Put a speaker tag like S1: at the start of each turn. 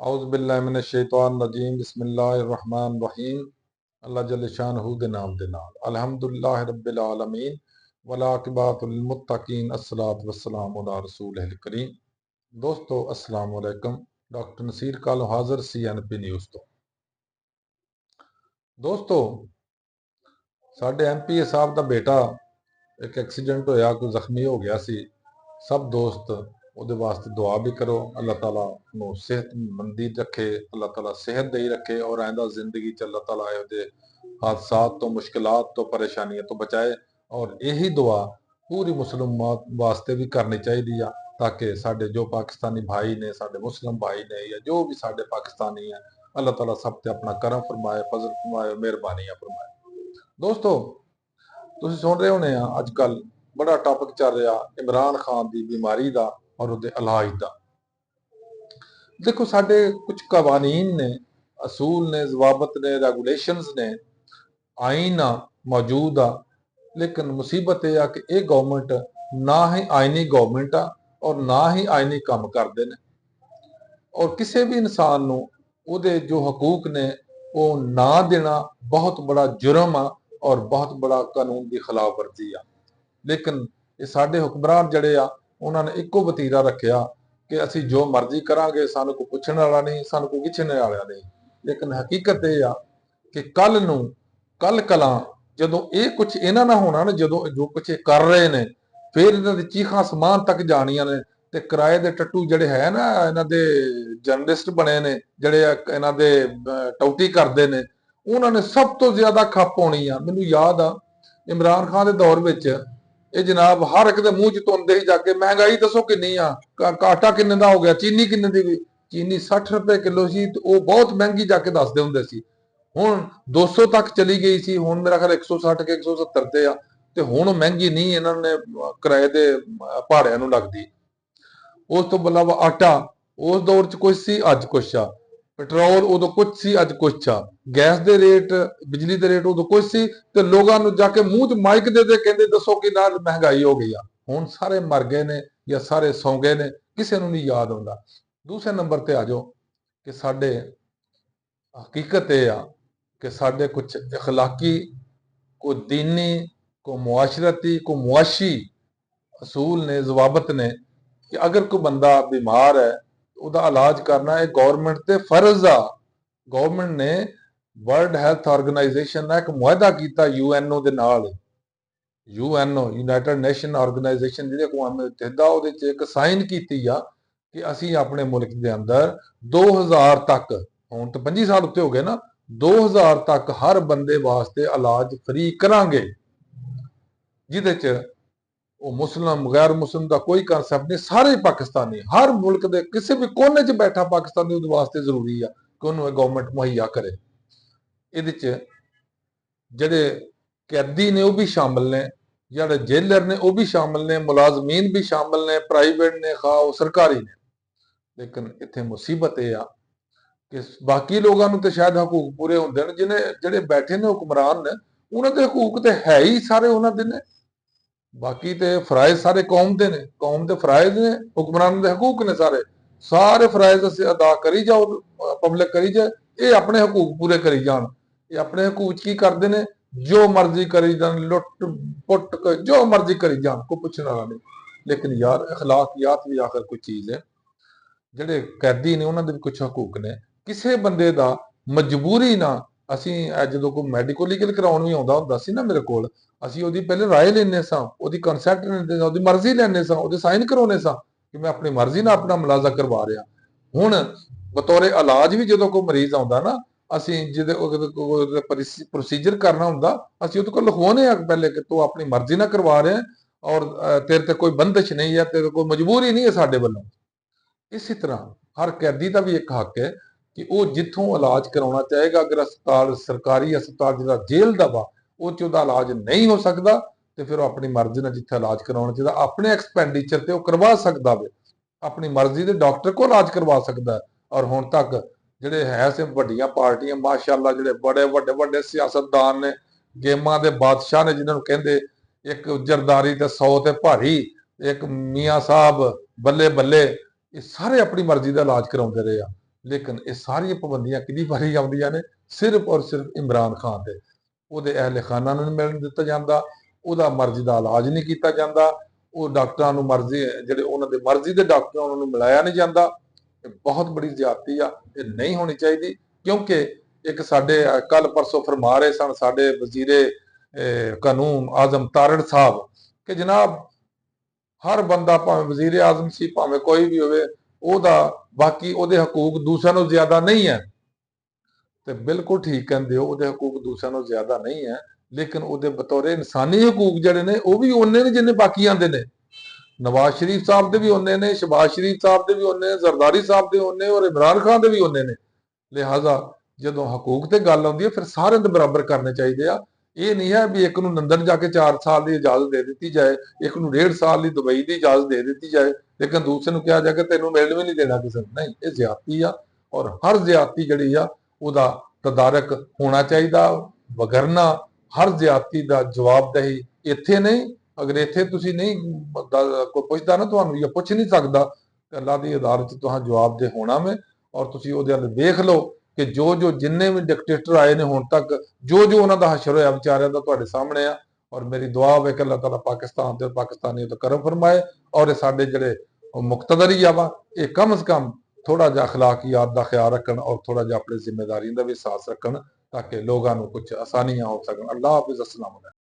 S1: औज़ुबिल्लाहिमिनश्शैतानिर्रजीम बिस्मिल्लाहिर्रहमानिर्रहीम। अल्लाह जल्ल शानहू दे नाम दे नाल अल्हम्दुलिल्लाहि रब्बिल आलमीन वल आक़िबतुल लिल-मुत्तक़ीन अस्सलातु वस्सलामु अला रसूलिल करीम। दोस्तों अस्सलाम वालेकुम। डॉक्टर नसीर कालो हाज़िर CNP न्यूज़ तो। दोस्तों साडे MP साहब दा बेटा एक एक्सीडेंट होया, कोई जख्मी हो गया सी। सब दोस्त ਉਹਦੇ ਵਾਸਤੇ ਦੁਆ भी करो, अल्लाह ताला ਨੂੰ सेहतमंदी रखे, अल्लाह ताला सेहत दे रखे और आइंदा जिंदगी च अल्लाह ताला ਇਹਦੇ हादसात तो मुश्किलात तो परेशानियों तो बचाए। और यही दुआ पूरी मुस्लिम वास्ते भी करनी चाहिए ताकि साडे जो पाकिस्तानी भाई ने, साडे मुस्लिम भाई ने या जो भी साडे पाकिस्तानी है, अल्लाह ताला सब ते अपना करम फरमाए, फजल फरमाए, मेहरबानियां फरमाए। दोस्तों तुसीं सुन रहे होने अजकल बड़ा टॉपिक चल रहा इमरान खान की बीमारी का और उसके इलाज का। देखो साडे कुछ कवानीन ने, असूल ने, जवाबत ने, रेगुलेशंस ने, आइन मौजूद आ, लेकिन मुसीबत यह कि यह गवर्नमेंट ना ही आइनी गवर्नमेंट आ और ना ही आइनी काम करते हैं। और किसी भी इंसान नूं उहदे जो हकूक ने वो ना देना बहुत बड़ा जुर्म आ और बहुत बड़ा कानून की खिलाफ वर्जी आ। लेकिन ये साडे हुक्मरान जड़े आ उन्होंने इको वतीरा रखिया कि असी जो मर्जी करांगे, सानू कोई पुछण वाला नहीं, सानू कोई गिछण वाला नहीं। लेकिन हकीकत यह आ कि कल कलां जदों ये कुछ इन्हां नाल होना ना, जदों जो कुछ ये कर रहे ने, फिर इन्हां दी चीखां आसमान तक जाणियां ने। ते किराए दे टट्टू जड़े है ना, इन्हां दे जर्नलिस्ट बने ने, जड़े इन्हां दे टौटी करदे ने, उन्हां ने सब तो ज्यादा खप होनी आ। मैनूं याद आ इमरान खान के दौर विच ਇਹ जनाब हर एक दे मूँह च तुंदे ही जाके महंगाई दसो किन्नी आ, आटा किन्ने दा हो गया, चीनी किन्ने दी भी, चीनी 60 रुपए किलो सी ते वो बहुत महंगी जाके दसदे हुंदे सी। हुण 200 तक चली गई सी, हुण मेरा ख्याल 160 के 170 ते आ ते हुण महंगी नहीं इन्हां ने किराए दे भाड़िਆਂ ਨੂੰ लगदी। उस तो इलावा आटा उस दौर च कुछ सी, अज कुछ आ। पेट्रोल उदों कुछ सी, अज कुछ आ। गैस के रेट, बिजली के रेट उदों कुछ सी ते लोगां नूं जाके मूँह च माइक दे दे कहंदे दसो कि नाल महंगाई हो गई आ। हुण सारे मर गए ने या सारे सौ गए ने, किसी नूं नहीं याद आउंदा। दूसरे नंबर ते आ जाओ कि साडे हकीकत यह आ कि साडे कुछ इखलाकी, को दीनी, को मुआशरती, को मुआशी असूल ने, जवाबत ने कि अगर कोई बंदा बीमार है ਉਹਦਾ इलाज करना है गवर्नमेंट ते फर्ज आ। गवर्नमेंट ने वर्ल्ड हैल्थ ऑर्गेनाइजेशन ने एक मुआहदा किया UNO दे नाल, UNO यूनाइटेड नेशन ऑर्गेनाइजेशन जिहड़ी अक़वाम मुत्तहिदा ਉਹਦੇ ਚ एक साइन की आ कि ਅਸੀਂ ਆਪਣੇ मुल्क के अंदर 2000 तक, ਹੁਣ तो 25 साल उत्ते हो गए ना, 2000 तक हर बंदे वास्ते इलाज फ्री करांगे, जिहदे च वो मुस्लिम गैर मुस्लिम का कोई कंसैप्ट नहीं। सारे पाकिस्तानी हर मुल्क के किसी भी कोने च बैठा पाकिस्तानी उस वास्ते जरूरी है कि उन्होंने गवर्नमेंट मुहैया करे। ये जड़े कैदी ने वह भी शामिल ने, जड़े जेलर ने वह भी शामिल ने, मुलाजमीन भी शामिल ने, प्राइवेट ने खा वो सरकारी ने। लेकिन इत्थे मुसीबत यह आ कि बाकी लोगों तो शायद हकूक पूरे होंदे ने, जिन्हें जड़े बैठे ने हुक्मरान ने उन्होंने हकूक तो है ही सारे उन्होंने ने। बाकी तो फराइज सारे कौम के ने, कौम के फराइज ने, हुक्मरान के हकूक ने, सारे सारे फराइज अस अदा करी जाओ, पब्लिक करी जाए, ये अपने हकूक पूरे करी जान। ये अपने हकूक की करते हैं, जो मर्जी करी जान, लुट पुट जो मर्जी करी जान, कोई पूछने वाला नहीं। लेकिन यार अखलाकियात भी आखिर कोई चीज़ है। ਜਿਹੜੇ कैदी ने उन्होंने भी कुछ हकूक ने। किसी बंदे का मजबूरी ना, ਅਸੀਂ ਜਦੋਂ ਕੋਈ ਮੈਡੀਕਲ ਲੀਗਲ ਕਰਾਉਣ ਵੀ ਆਉਂਦਾ ਹੁੰਦਾ ਸੀ ਨਾ ਮੇਰੇ ਕੋਲ, ਅਸੀਂ ਉਹਦੀ ਪਹਿਲੇ ਰਾਏ ਲੈਂਦੇ ਸਾਂ, ਉਹਦੀ ਕੰਸੈਂਟ ਲੈਂਦੇ ਸਾਂ, ਉਹਦੀ ਮਰਜ਼ੀ ਲੈਂਦੇ ਸਾਂ, ਉਹਦੇ ਸਾਈਨ ਕਰਾਉਣੇ ਸਾਂ ਕਿ ਮੈਂ ਆਪਣੀ ਮਰਜ਼ੀ ਨਾਲ ਆਪਣਾ ਮੁਲਾਜ਼ਾ ਕਰਵਾ ਰਿਹਾ। ਹੁਣ ਬਤੌਰੇ ਇਲਾਜ ਵੀ ਜਦੋਂ ਕੋਈ ਮਰੀਜ਼ ਆਉਂਦਾ ਨਾ, ਅਸੀਂ ਜਿਹਦੇ ਪ੍ਰੋਸੀਜਰ ਕਰਨਾ ਹੁੰਦਾ, ਅਸੀਂ ਉਹਦੇ ਕੋਲ ਲਿਖਵਾਉਂਦੇ ਆ ਪਹਿਲੇ ਕਿ ਤੂੰ ਆਪਣੀ ਮਰਜ਼ੀ ਨਾਲ ਕਰਵਾ ਰਿਹਾ ਔਰ ਤੇਰੇ ਤੇ ਕੋਈ ਬੰਦਸ਼ ਨਹੀਂ ਹੈ, ਤੇਰੇ ਕੋਈ ਮਜਬੂਰੀ ਨਹੀਂ ਹੈ ਸਾਡੇ ਵੱਲੋਂ। इसी तरह हर कैदी का भी एक हक है कि वह जिथों इलाज करवाना चाहेगा, अगर अस्पताल सरकारी अस्पताल जो जेल का वा वो इलाज नहीं हो सकता तो फिर अपनी मर्जी ने जिथे इलाज करवाना चाहिए, अपने एक्सपेंडिचर से करवा सकता है, अपनी मर्जी के डॉक्टर को इलाज करवा सकता है। और हुण तक जिहड़े है से वड्डियां पार्टियां माशाअल्लाह, जिहड़े बड़े वड्डे वड्डे सियासतदान ने, गेमां दे बादशाह ने, जिन्होंने कहते एक जरदारी ते 100 ते भारी, एक मियाँ साहब बल्ले बल्ले, ये सारे अपनी मर्जी का इलाज कराते रहे। ਲੇਕਿਨ ਇਹ ਸਾਰੀਆਂ ਪਾਬੰਦੀਆਂ ਕਿਹਦੀ ਵਾਰੀ ਆਉਂਦੀਆਂ ਨੇ? ਸਿਰਫ ਔਰ ਸਿਰਫ ਇਮਰਾਨ ਖਾਨ ਤੇ। ਉਹਦੇ ਅਹਿਲੇ ਖਾਨਾ ਨੂੰ ਨਹੀਂ ਮਿਲਣ ਦਿੱਤਾ ਜਾਂਦਾ, ਉਹਦਾ ਮਰਜ਼ੀ ਦਾ ਇਲਾਜ ਨਹੀਂ ਕੀਤਾ ਜਾਂਦਾ, ਉਹ ਡਾਕਟਰਾਂ ਨੂੰ ਮਰਜ਼ੀ ਜਿਹੜੇ ਉਹਨਾਂ ਦੇ ਮਰਜ਼ੀ ਦੇ ਡਾਕਟਰ ਉਹਨਾਂ ਨੂੰ ਮਿਲਾਇਆ ਨਹੀਂ ਜਾਂਦਾ। ਇਹ ਬਹੁਤ ਬੜੀ ਜ਼ਿਆਦਤੀ ਆ, ਇਹ ਨਹੀਂ ਹੋਣੀ ਚਾਹੀਦੀ। ਕਿਉਂਕਿ ਇੱਕ ਸਾਡੇ ਕੱਲ ਪਰਸੋਂ ਫਰਮਾ ਰਹੇ ਸਨ ਸਾਡੇ ਵਜ਼ੀਰੇ ਕਾਨੂੰਨ ਆਜ਼ਮ ਤਾਰੜ ਸਾਹਿਬ ਕਿ ਜਨਾਬ ਹਰ ਬੰਦਾ ਭਾਵੇਂ ਵਜ਼ੀਰ ਆਜ਼ਮ ਸੀ ਭਾਵੇਂ ਕੋਈ ਵੀ ਹੋਵੇ, ਉਹਦਾ ਬਾਕੀ ਉਹਦੇ ਹਕੂਕ ਦੂਸਰਿਆਂ ਨੂੰ ਜ਼ਿਆਦਾ ਨਹੀਂ ਹੈ। ਤੇ ਬਿਲਕੁਲ ਠੀਕ ਕਹਿੰਦੇ ਹੋ, ਉਹਦੇ ਹਕੂਕ ਦੂਸਰਿਆਂ ਨੂੰ ਜ਼ਿਆਦਾ ਨਹੀਂ ਹੈ, ਲੇਕਿਨ ਉਹਦੇ ਬਤੌਰ ਇਨਸਾਨੀ ਹਕੂਕ ਜਿਹੜੇ ਨੇ ਉਹ ਵੀ ਉਹਨੇ ਨੇ ਜਿੰਨੇ ਬਾਕੀਆਂ ਦੇ ਨੇ। ਨਵਾਜ਼ ਸ਼ਰੀਫ ਸਾਹਿਬ ਦੇ ਵੀ ਉਹਨੇ ਨੇ, ਸ਼ਬਾਜ਼ ਸ਼ਰੀਫ ਸਾਹਿਬ ਦੇ ਵੀ ਉਹਨੇ ਨੇ, ਜ਼ਰਦਾਰੀ ਸਾਹਿਬ ਦੇ ਉਹਨੇ, ਔਰ ਇਮਰਾਨ ਖਾਨ ਦੇ ਵੀ ਉਹਨੇ ਨੇ। ਲਿਹਾਜ਼ਾ ਜਦੋਂ ਹਕੂਕ ਤੇ ਗੱਲ ਆਉਂਦੀ ਹੈ ਫਿਰ ਸਾਰਿਆਂ ਦੇ ਬਰਾਬਰ ਕਰਨੇ ਚਾਹੀਦੇ ਆ। ਇਹ ਨਹੀਂ ਹੈ ਵੀ ਇੱਕ ਨੂੰ ਲੰਦਨ ਜਾ ਕੇ 4 ਸਾਲ ਦੀ ਇਜਾਜ਼ਤ ਦੇ ਦਿੱਤੀ ਜਾਏ, ਇੱਕ ਨੂੰ 1.5 ਸਾਲ ਦੀ ਦੁਬਈ ਦੀ ਇਜਾਜ਼ਤ ਦੇ ਦਿੱਤੀ ਜਾਏ, ਲੇਕਿਨ ਦੂਸਰੇ ਨੂੰ ਕਿਹਾ ਜਾ ਕੇ ਤੈਨੂੰ ਮਿਲਣ ਵੀ ਨਹੀਂ ਦੇਣਾ ਕਿਸੇ ਨੂੰ। ਨਹੀਂ, ਇਹ ਜ਼ਿਆਦਤੀ ਆ, ਔਰ ਹਰ ਜ਼ਿਆਦਤੀ ਜਿਹੜੀ ਆ ਉਹਦਾ ਤਦਾਰਕ ਹੋਣਾ ਚਾਹੀਦਾ। ਵਗਰਨਾ ਹਰ ਜ਼ਿਆਦਤੀ ਦਾ ਜਵਾਬਦੇਹੀ ਇੱਥੇ ਨਹੀਂ, ਅਗਰ ਇੱਥੇ ਤੁਸੀਂ ਨਹੀਂ ਕੋਈ ਪੁੱਛਦਾ ਨਾ ਤੁਹਾਨੂੰ ਜਾਂ ਪੁੱਛ ਨਹੀਂ ਸਕਦਾ, ਅੱਲਾਹ ਦੀ ਅਦਾਲਤ 'ਚ ਤੁਹਾਨੂੰ ਜਵਾਬਦੇਹ ਹੋਣਾ ਵੇ। ਔਰ ਤੁਸੀਂ ਉਹਦੇ ਵੱਲ ਵੇਖ ਲਓ ਕਿ ਜੋ ਜਿੰਨੇ ਵੀ ਡਿਕਟੇਟਰ ਆਏ ਨੇ ਹੁਣ ਤੱਕ, ਜੋ ਉਹਨਾਂ ਦਾ ਹਸ਼ਰ ਹੋਇਆ ਵਿਚਾਰਿਆਂ ਦਾ ਤੁਹਾਡੇ ਸਾਹਮਣੇ ਆ। ਔਰ ਮੇਰੀ ਦੁਆ ਹੈ ਕਿ ਅੱਲਾਹ ਤਾਲਾ ਪਾਕਿਸਤਾਨ ਤੇ ਪਾਕਿਸਤਾਨੀ ਤੇ ਕਰਮ ਫਰਮਾਏ, ਔਰ ਇਹ ਸਾਡੇ ਜਿਹੜੇ ਮੁਕਤਦਰੀ ਆ ਵਾ ਇਹ ਕਮ ਸੇ ਕਮ ਥੋੜਾ ਜਿਹਾ ਅਖਲਾਕੀਆਤ ਦਾ ਖਿਆਲ ਰੱਖਣ ਔਰ ਥੋੜਾ ਜਿਹਾ ਆਪਣੀ ਜ਼ਿੰਮੇਦਾਰੀਆਂ ਦਾ ਵੀ ਅਹਿਸਾਸ ਰੱਖਣ, ਤਾਂ ਕਿ ਲੋਕਾਂ ਨੂੰ ਕੁਝ ਆਸਾਨੀਆਂ ਹੋ ਸਕਣ। ਅੱਲਾਹ ਹਾਫਿਜ਼, अस्सलाम वालेकुम।